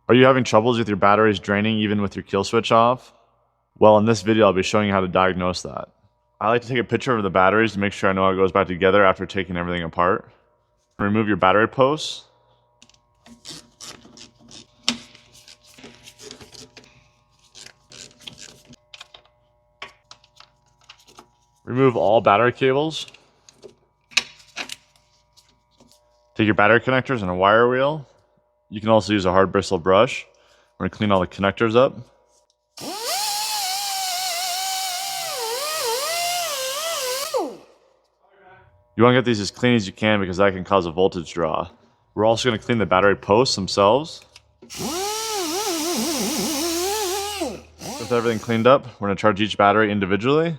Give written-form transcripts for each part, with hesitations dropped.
Are you having troubles with your batteries draining even with your kill switch off? Well, in this video, I'll be showing you how to diagnose that. I like to take a picture of the batteries to make sure I know how it goes back together after taking everything apart. Remove your battery posts. Remove all battery cables. Take your battery connectors and a wire wheel. You can also use a hard bristle brush. We're going to clean all the connectors up. You want to get these as clean as you can because that can cause a voltage draw. We're also going to clean the battery posts themselves. With everything cleaned up, we're going to charge each battery individually.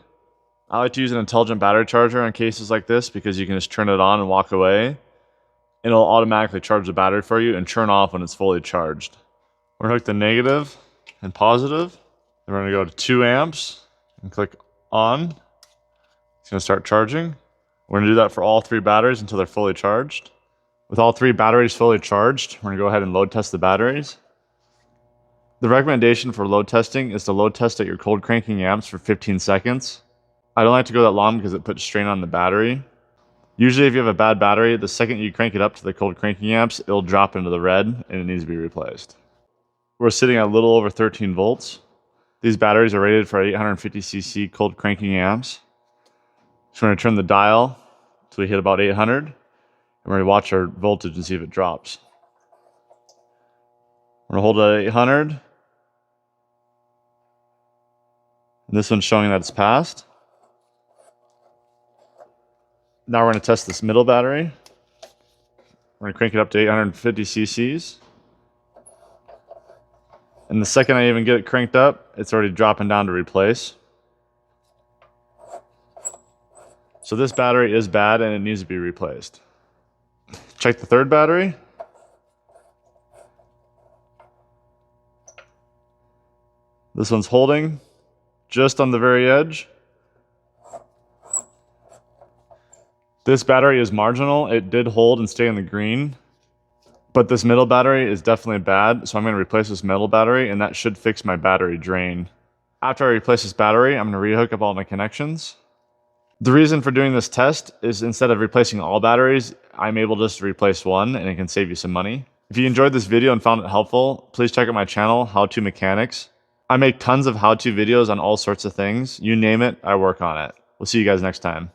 I like to use an intelligent battery charger in cases like this because you can just turn it on and walk away. It'll automatically charge the battery for you and turn off when it's fully charged. We're going to hook the negative and positive. Then we're going to go to 2 amps and click on. It's going to start charging. We're going to do that for all 3 batteries until they're fully charged. With all 3 batteries fully charged, we're going to go ahead and load test the batteries. The recommendation for load testing is to load test at your cold cranking amps for 15 seconds. I don't like to go that long because it puts strain on the battery. Usually if you have a bad battery, the second you crank it up to the cold cranking amps, it'll drop into the red and it needs to be replaced. We're sitting at a little over 13 volts. These batteries are rated for 850cc cold cranking amps. So we're going to turn the dial until we hit about 800. And we're going to watch our voltage and see if it drops. We're going to hold it at 800. And this one's showing that it's passed. Now we're going to test this middle battery. We're going to crank it up to 850 cc's. And the second I even get it cranked up, it's already dropping down to replace. So this battery is bad and it needs to be replaced. Check the third battery. This one's holding just on the very edge. This battery is marginal. It did hold and stay in the green, but this middle battery is definitely bad. So I'm going to replace this middle battery and that should fix my battery drain. After I replace this battery, I'm going to rehook up all my connections. The reason for doing this test is instead of replacing all batteries, I'm able just to replace one and it can save you some money. If you enjoyed this video and found it helpful, please check out my channel, How2Mechanics. I make tons of how-to videos on all sorts of things. You name it, I work on it. We'll see you guys next time.